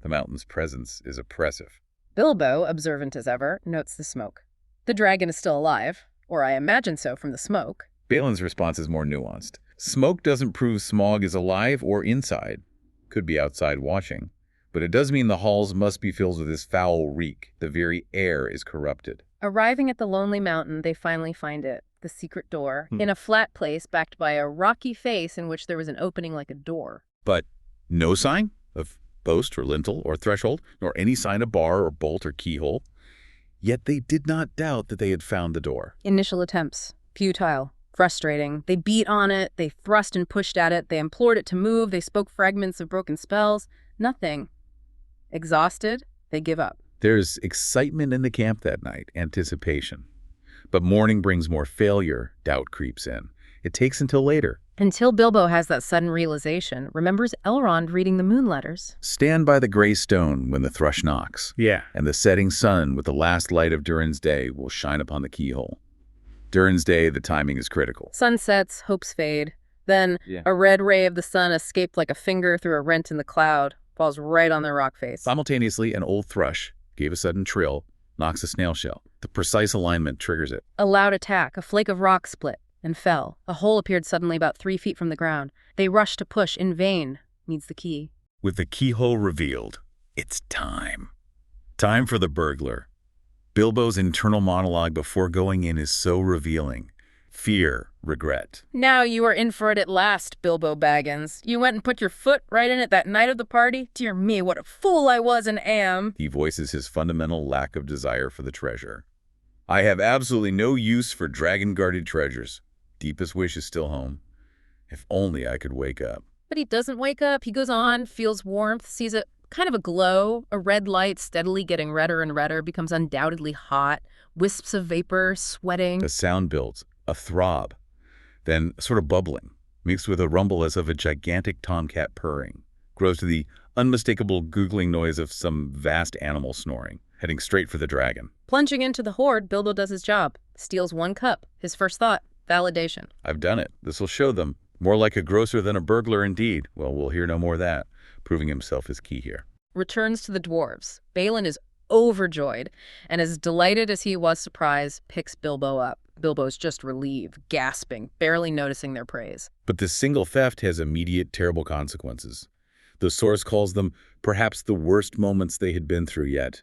The mountain's presence is oppressive.
Bilbo, observant as ever, notes the smoke. The dragon is still alive, or I imagine so from the smoke.
Balin's response is more nuanced. Smoke doesn't prove Smaug is alive or inside. Could be outside watching. But it does mean the halls must be filled with this foul reek. The very air is corrupted.
Arriving at the lonely mountain, they finally find it, the secret door, in a flat place backed by a rocky face in which there was an opening like a door.
But no sign of post or lintel or threshold, nor any sign of bar or bolt or keyhole. Yet they did not doubt that they had found the door.
Initial attempts, futile. Frustrating. They beat on it, they thrust and pushed at it, they implored it to move, they spoke fragments of broken spells. Nothing. Exhausted, they give up.
There's excitement in the camp that night, anticipation. But morning brings more failure, doubt creeps in. It takes until later.
Until Bilbo has that sudden realization, remembers Elrond reading the moon letters.
Stand by the gray stone when the thrush knocks.
Yeah.
And the setting sun with the last light of Durin's day will shine upon the keyhole. Durin's day, the timing is critical.
Sun sets, hopes fade. Then a red ray of the sun escaped like a finger through a rent in the cloud, falls right on their rock face.
Simultaneously, an old thrush gave a sudden trill, knocks a snail shell. The precise alignment triggers it.
A loud attack, a flake of rock split and fell. A hole appeared suddenly about 3 feet from the ground. They rushed to push in vain. Needs the key.
With the keyhole revealed, it's time. Time for the burglar. Bilbo's internal monologue before going in is so revealing. Fear, regret.
Now you are in for it at last, Bilbo Baggins. You went and put your foot right in it that night of the party? Dear me, what a fool I was and am.
He voices his fundamental lack of desire for the treasure. I have absolutely no use for dragon-guarded treasures. Deepest wish is still home. If only I could wake up.
But he doesn't wake up. He goes on, feels warmth, sees a kind of a glow, a red light steadily getting redder and redder, becomes undoubtedly hot, wisps of vapor, sweating.
A sound builds, a throb, then sort of bubbling, mixed with a rumble as of a gigantic tomcat purring, grows to the unmistakable googling noise of some vast animal snoring, heading straight for the dragon.
Plunging into the hoard, Bilbo does his job, steals 1 cup. His first thought, validation.
I've done it. This will show them. More like a grocer than a burglar indeed. Well, we'll hear no more of that. Proving himself is key here.
Returns to the dwarves. Balin is overjoyed, and as delighted as he was surprised, picks Bilbo up. Bilbo's just relieved, gasping, barely noticing their praise.
But this single theft has immediate, terrible consequences. The source calls them perhaps the worst moments they had been through yet.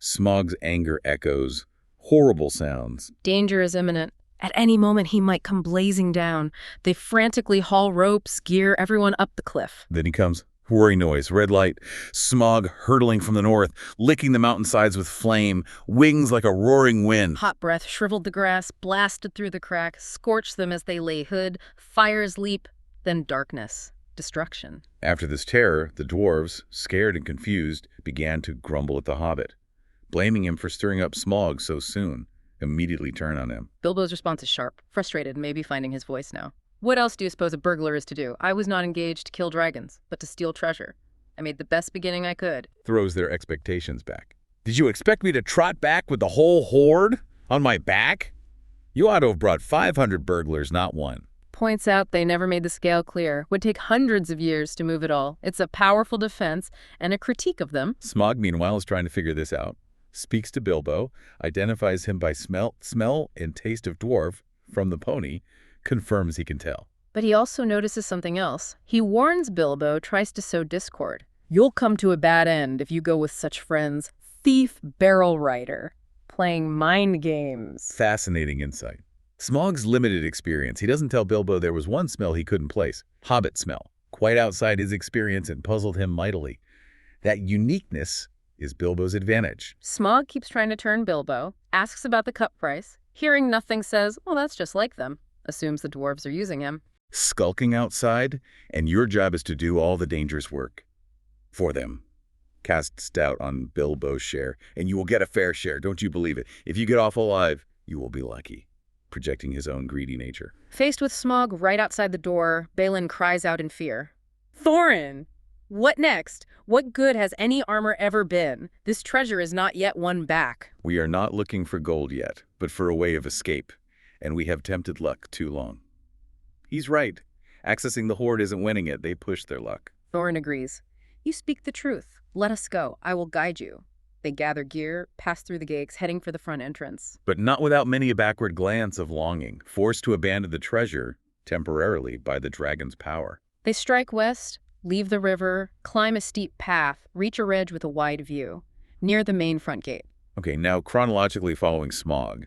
Smaug's anger echoes, horrible sounds.
Danger is imminent. At any moment, he might come blazing down. They frantically haul ropes, gear everyone up the cliff.
Then he comes. Whirring noise, red light, Smaug hurtling from the north, licking the mountainsides with flame, wings like a roaring wind.
Hot breath shriveled the grass, blasted through the crack, scorched them as they lay hid. Fires leap, then darkness, destruction.
After this terror, the dwarves, scared and confused, began to grumble at the Hobbit, blaming him for stirring up Smaug so soon, immediately turn on him.
Bilbo's response is sharp, frustrated, maybe finding his voice now. What else do you suppose a burglar is to do? I was not engaged to kill dragons, but to steal treasure. I made the best beginning I could.
Throws their expectations back. Did you expect me to trot back with the whole hoard on my back? You ought to have brought 500 burglars, not one.
Points out they never made the scale clear. Would take hundreds of years to move it all. It's a powerful defense and a critique of them.
Smaug, meanwhile, is trying to figure this out. speaks to Bilbo, identifies him by smell and taste of dwarf from the pony, confirms he can tell.
But he also notices something else. He warns Bilbo, tries to sow discord. You'll come to a bad end if you go with such friends. Thief barrel rider, playing mind games.
Fascinating insight. Smaug's limited experience. He doesn't tell Bilbo there was one smell he couldn't place. Hobbit smell. Quite outside his experience and puzzled him mightily. That uniqueness is Bilbo's advantage.
Smaug keeps trying to turn Bilbo, asks about the cup price. Hearing nothing says, well, that's just like them. Assumes the dwarves are using him.
Skulking outside, and your job is to do all the dangerous work. For them. Casts doubt on Bilbo's share, and you will get a fair share, don't you believe it? If you get off alive, you will be lucky. Projecting his own greedy nature.
Faced with Smaug right outside the door, Balin cries out in fear. Thorin! What next? What good has any armor ever been? This treasure is not yet won back.
We are not looking for gold yet, but for a way of escape, and we have tempted luck too long. He's right. Accessing the hoard isn't winning it. They push their luck.
Thorin agrees. You speak the truth. Let us go. I will guide you. They gather gear, pass through the gates, heading for the front entrance.
But not without many a backward glance of longing, forced to abandon the treasure, temporarily, by the dragon's power.
They strike west, leave the river, climb a steep path, reach a ridge with a wide view, near the main front gate.
Okay, now chronologically following Smaug,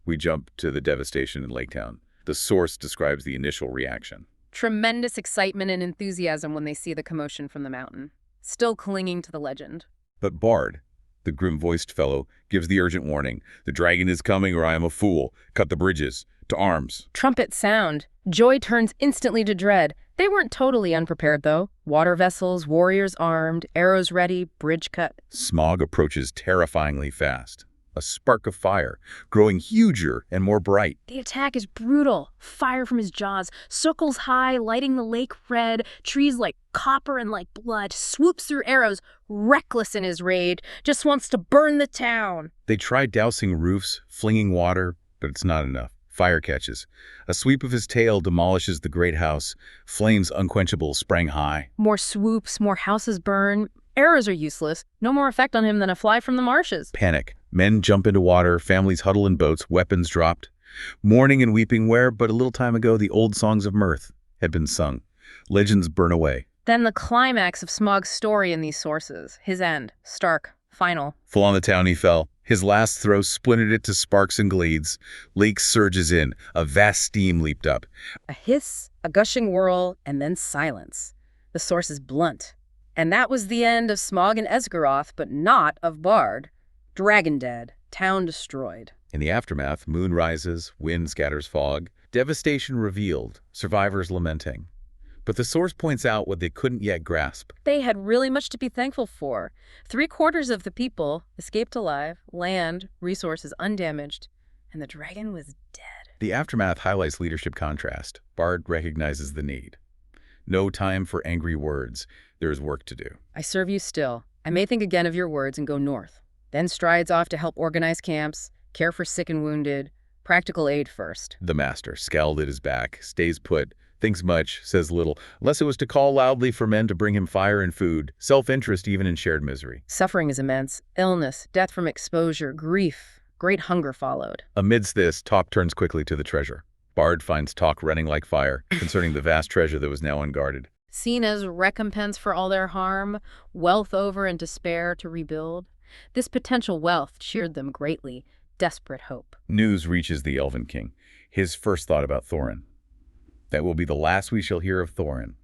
we jump to the devastation in Lake Town. The source describes the initial reaction.
Tremendous excitement and enthusiasm when they see the commotion from the mountain, still clinging to the legend.
But Bard, the grim-voiced fellow, gives the urgent warning. The dragon is coming or I am a fool. Cut the bridges. To arms.
Trumpets sound. Joy turns instantly to dread. They weren't totally unprepared, though. Water vessels, warriors armed, arrows ready, bridge cut.
Smaug approaches terrifyingly fast. A spark of fire, growing huger and more bright.
The attack is brutal. Fire from his jaws, circles high, lighting the lake red, trees like copper and like blood, swoops through arrows, reckless in his rage, just wants to burn the town.
They try dousing roofs, flinging water, but it's not enough. Fire catches. A sweep of his tail demolishes the great house. Flames unquenchable sprang high.
More swoops, more houses burn. Arrows are useless. No more effect on him than a fly from the marshes.
Panic. Men jump into water, families huddle in boats, weapons dropped. Mourning and weeping where, but a little time ago, the old songs of mirth had been sung. Legends burn away.
Then the climax of Smaug's story in these sources. His end. Stark. Final.
Full on the town he fell. His last throw splintered it to sparks and gleeds. Lake surges in. A vast steam leaped up.
A hiss, a gushing whirl, and then silence. The source is blunt. And that was the end of Smaug and Esgaroth, but not of Bard. Dragon dead. Town destroyed.
In the aftermath, moon rises, wind scatters fog. Devastation revealed, survivors lamenting. But the source points out what they couldn't yet grasp.
They had really much to be thankful for. 3/4 of the people escaped alive, land, resources undamaged, and the dragon was dead.
The aftermath highlights leadership contrast. Bard recognizes the need. No time for angry words. There is work to do.
I serve you still. I may think again of your words and go north. Then strides off to help organize camps, care for sick and wounded, practical aid first.
The master, scowled at his back, stays put, thinks much, says little, unless it was to call loudly for men to bring him fire and food, self-interest even in shared misery.
Suffering is immense. Illness, death from exposure, grief. Great hunger followed.
Amidst this, talk turns quickly to the treasure. Bard finds talk running like fire, concerning the vast treasure that was now unguarded.
Seen as recompense for all their harm, wealth over and despair to rebuild. This potential wealth cheered them greatly. Desperate hope.
News reaches the Elven King. His first thought about Thorin. That will be the last we shall hear of Thorin.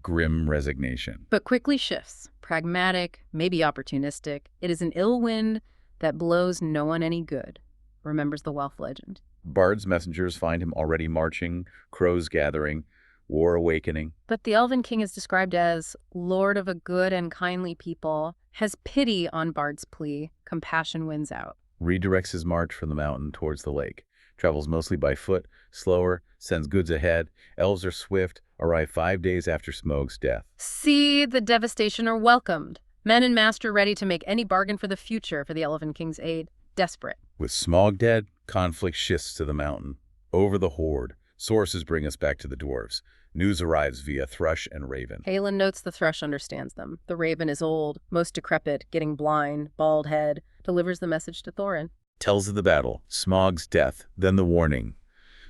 Grim resignation.
But quickly shifts. Pragmatic, maybe opportunistic. It is an ill wind that blows no one any good. Remembers the Welf legend.
Bard's messengers find him already marching, crows gathering, war awakening.
But the Elven King is described as Lord of a good and kindly people, has pity on Bard's plea, compassion wins out.
Redirects his march from the mountain towards the lake. Travels mostly by foot, slower, sends goods ahead. Elves are swift, arrive 5 days after Smaug's death.
See, the devastation are welcomed. Men and master ready to make any bargain for the future for the Elven King's aid. Desperate.
With Smaug dead, conflict shifts to the mountain. Over the hoard, sources bring us back to the dwarves. News arrives via thrush and raven.
Halen notes the thrush understands them. The raven is old, most decrepit, getting blind, bald head, delivers the message to Thorin.
Tells of the battle, Smaug's death, then the warning.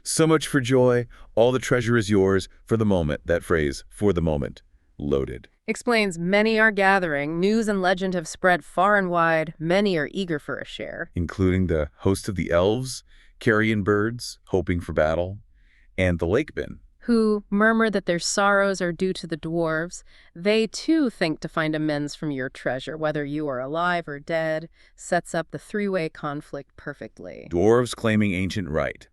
So much for joy, all the treasure is yours, for the moment, that phrase, for the moment, loaded.
Explains many are gathering, news and legend have spread far and wide, many are eager for a share.
Including the host of the elves, carrion birds, hoping for battle, and the lakemen.
Who murmur that their sorrows are due to the dwarves. They too think to find amends from your treasure, whether you are alive or dead, sets up the three-way conflict perfectly.
Dwarves claiming ancient right,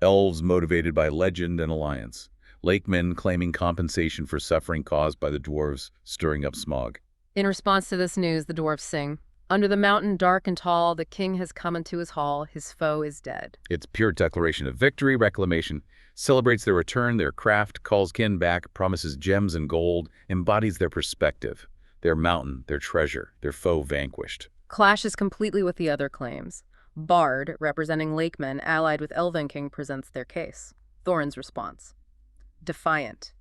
elves motivated by legend and alliance, lakemen claiming compensation for suffering caused by the dwarves stirring up Smaug.
In response to this news, the dwarves sing, "Under the mountain dark and tall, the king has come into his hall, his foe is dead."
It's pure declaration of victory, reclamation, celebrates their return, their craft, calls kin back, promises gems and gold, embodies their perspective, their mountain, their treasure, their foe vanquished.
Clashes completely with the other claims. Bard, representing Lakemen, allied with Elven King, presents their case. Thorin's response: defiant,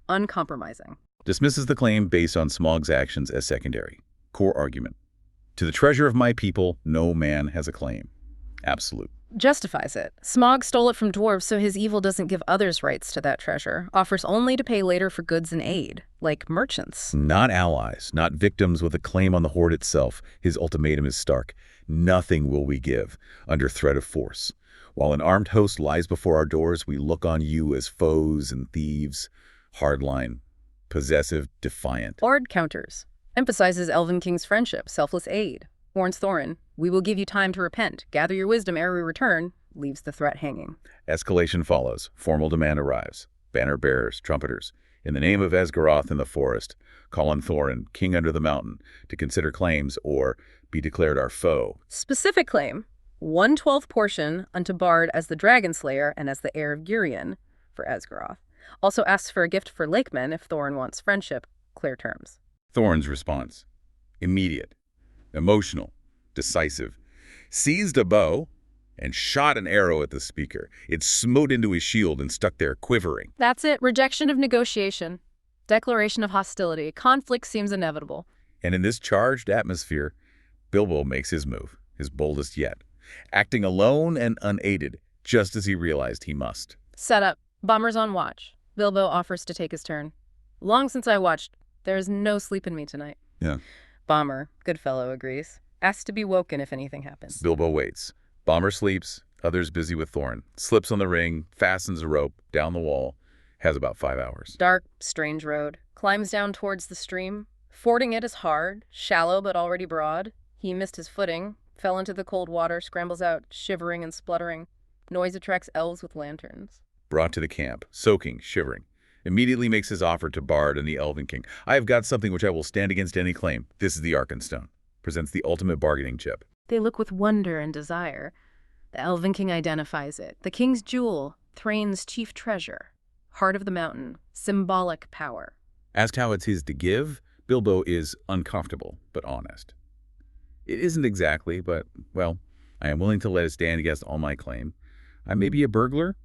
uncompromising.
Dismisses the claim based on Smaug's actions as secondary. Core argument. To the treasure of my people, no man has a claim. Absolute.
Justifies it. Smaug stole it from dwarves, so his evil doesn't give others rights to that treasure. Offers only to pay later for goods and aid, like merchants.
Not allies, not victims with a claim on the hoard itself. His ultimatum is stark. Nothing will we give, under threat of force. While an armed host lies before our doors, we look on you as foes and thieves. Hardline, possessive, defiant.
Ord counters. Emphasizes Elven King's friendship, selfless aid. Warns Thorin, "We will give you time to repent. Gather your wisdom ere we return." Leaves the threat hanging.
Escalation follows. Formal demand arrives. Banner bearers, trumpeters, in the name of Esgaroth in the forest, call on Thorin, king under the mountain, to consider claims or be declared our foe.
Specific claim: 1/12 portion unto Bard as the Dragon Slayer and as the heir of Girion for Esgaroth. Also asks for a gift for Lakemen if Thorin wants friendship. Clear terms.
Thorin's response: immediate, emotional, decisive. Seized a bow and shot an arrow at the speaker. It smote into his shield and stuck there quivering.
That's it. Rejection of negotiation. Declaration of hostility. Conflict seems inevitable.
And in this charged atmosphere, Bilbo makes his move, his boldest yet, acting alone and unaided, just as he realized he must.
Set up. Bomber's on watch. Bilbo offers to take his turn. "Long since I watched. There is no sleep in me tonight."
Yeah.
Bomber, good fellow, agrees. Asks to be woken if anything happens.
Bilbo waits. Bomber sleeps, others busy with Thorin. Slips on the ring, fastens a rope, down the wall. Has about 5 hours.
Dark, strange road. Climbs down towards the stream. Fording it is hard, shallow but already broad. He missed his footing, fell into the cold water, scrambles out, shivering and spluttering. Noise attracts elves with lanterns.
Brought to the camp, soaking, shivering. Immediately makes his offer to Bard and the Elven King. "I have got something which I will stand against any claim. This is the Arkenstone." Presents the ultimate bargaining chip.
They look with wonder and desire. The Elven King identifies it. The king's jewel, Thrain's chief treasure. Heart of the mountain, symbolic power.
Asked how it's his to give, Bilbo is uncomfortable, but honest. It isn't exactly, but, well, I am willing to let it stand against all my claim. I may be a burglar,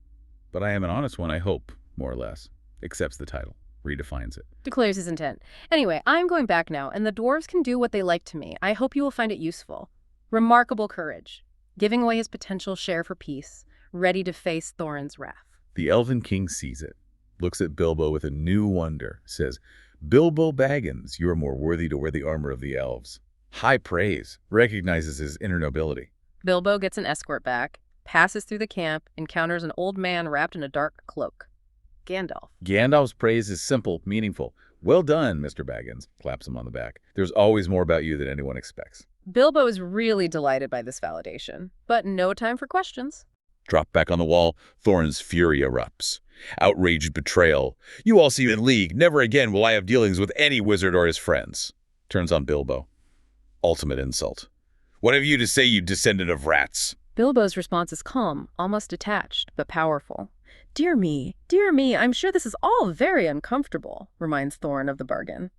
but I am an honest one, I hope, more or less. Accepts the title, redefines it.
Declares his intent. Anyway, I'm going back now, and the dwarves can do what they like to me. I hope you will find it useful. Remarkable courage. Giving away his potential share for peace. Ready to face Thorin's wrath.
The Elven King sees it, looks at Bilbo with a new wonder, says, "Bilbo Baggins, you are more worthy to wear the armor of the elves." High praise, recognizes his inner nobility.
Bilbo gets an escort back, passes through the camp, encounters an old man wrapped in a dark cloak. Gandalf.
Gandalf's praise is simple, meaningful. "Well done, Mr. Baggins," claps him on the back. "There's always more about you than anyone expects."
Bilbo is really delighted by this validation, but no time for questions.
Drop back on the wall, Thorin's fury erupts. Outraged betrayal. "You all seem in league. Never again will I have dealings with any wizard or his friends." Turns on Bilbo. Ultimate insult. "What have you to say, you descendant of rats?"
Bilbo's response is calm, almost detached, but powerful. Dear me, I'm sure this is all very uncomfortable," reminds Thorin of the bargain.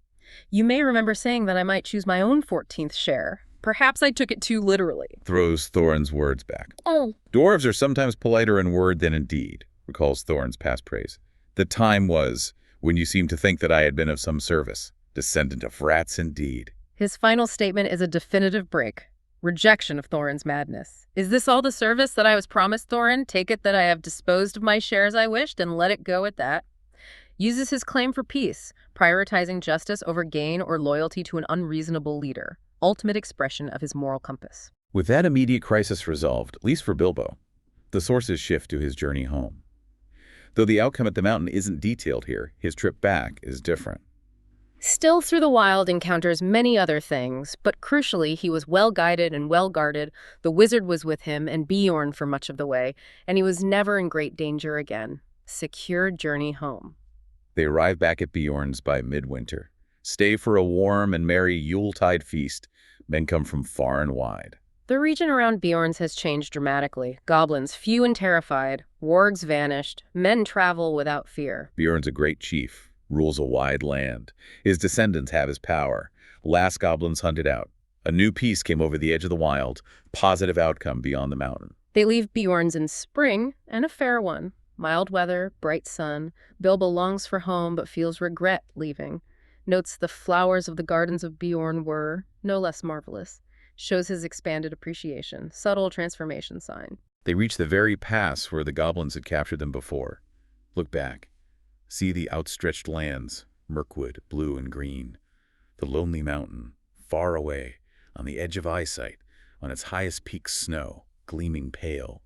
"You may remember saying that I might choose my own 14th share. Perhaps I took it too literally."
Throws Thorin's words back.
"Oh."
"Dwarves are sometimes politer in word than in deed," recalls Thorin's past praise. "The time was when you seemed to think that I had been of some service. Descendant of rats indeed."
His final statement is a definitive break. Rejection of Thorin's madness. Is this all the service that I was promised, Thorin? Take it that I have disposed of my share as I wished and let it go at that. Uses his claim for peace, prioritizing justice over gain or loyalty to an unreasonable leader. Ultimate expression of his moral compass.
With that immediate crisis resolved, at least for Bilbo, the sources shift to his journey home. Though the outcome at the mountain isn't detailed here, his trip back is different.
Still through the wild encounters many other things, but crucially he was well-guided and well-guarded. The wizard was with him and Bjorn for much of the way, and he was never in great danger again. Secure journey home.
They arrive back at Bjorn's by midwinter, stay for a warm and merry Yuletide feast. Men come from far and wide.
The region around Bjorn's has changed dramatically. Goblins few and terrified, wargs vanished, men travel without fear.
Bjorn's a great chief, rules a wide land. His descendants have his power. Last goblins hunted out. A new peace came over the edge of the wild, positive outcome beyond the mountain.
They leave Bjorn's in spring, and a fair one. Mild weather, bright sun. Bilbo longs for home but feels regret leaving. Notes the flowers of the gardens of Bjorn were no less marvelous. Shows his expanded appreciation. Subtle transformation sign.
They reach the very pass where the goblins had captured them before. Look back. See the outstretched lands, Mirkwood, blue and green. The lonely mountain, far away, on the edge of eyesight, on its highest peak snow, gleaming pale.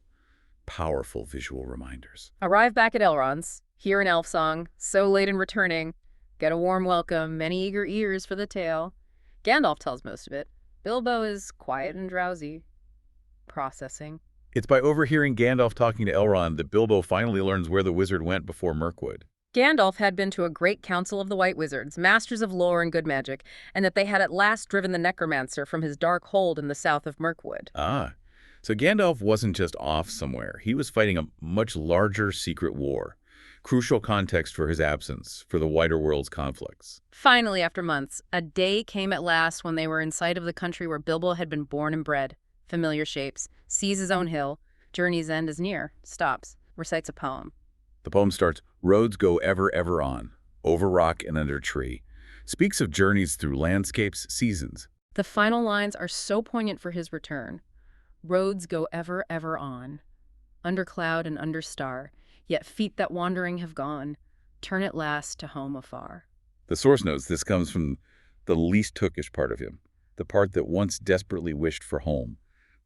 Powerful visual reminders.
Arrive back at Elrond's, hear an elf song, so late in returning. Get a warm welcome, many eager ears for the tale. Gandalf tells most of it. Bilbo is quiet and drowsy. Processing.
It's by overhearing Gandalf talking to Elrond that Bilbo finally learns where the wizard went before Mirkwood.
Gandalf had been to a great council of the White Wizards, masters of lore and good magic, and that they had at last driven the necromancer from his dark hold in the south of Mirkwood.
Ah, so Gandalf wasn't just off somewhere. He was fighting a much larger secret war. Crucial context for his absence, for the wider world's conflicts.
Finally, after months, a day came at last when they were in sight of the country where Bilbo had been born and bred. Familiar shapes, sees his own hill, journey's end is near, stops, recites a poem.
The poem starts, "Roads go ever, ever on, over rock and under tree." Speaks of journeys through landscapes, seasons.
The final lines are so poignant for his return. Roads go ever, ever on, under cloud and under star, yet feet that wandering have gone, turn at last to home afar.
The source notes this comes from the least tookish part of him, the part that once desperately wished for home.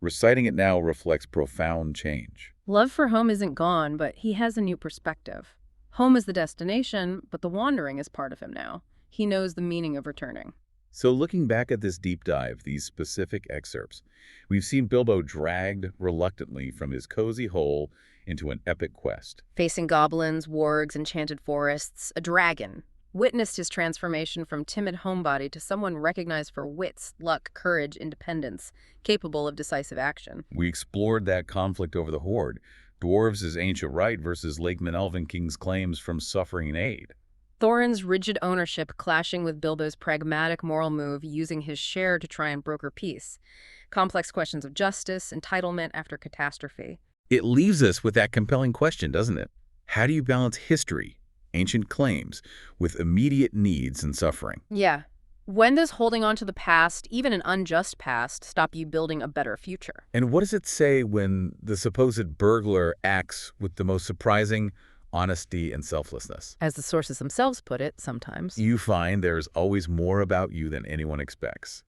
Reciting it now reflects profound change.
Love for home isn't gone, but he has a new perspective. Home is the destination, but the wandering is part of him now. He knows the meaning of returning.
So looking back at this deep dive, these specific excerpts, we've seen Bilbo dragged reluctantly from his cozy hole into an epic quest.
Facing goblins, wargs, enchanted forests, a dragon. Witnessed his transformation from timid homebody to someone recognized for wits, luck, courage, independence, capable of decisive action.
We explored that conflict over the hoard, dwarves' ancient right versus Lake Elven King's claims from suffering and aid.
Thorin's rigid ownership clashing with Bilbo's pragmatic moral move using his share to try and broker peace. Complex questions of justice, entitlement after catastrophe.
It leaves us with that compelling question, doesn't it? How do you balance history, ancient claims, with immediate needs and suffering?
Yeah. When does holding on to the past, even an unjust past, stop you building a better future?
And what does it say when the supposed burglar acts with the most surprising honesty and selflessness?
As the sources themselves put it, sometimes.
You find there's always more about you than anyone expects.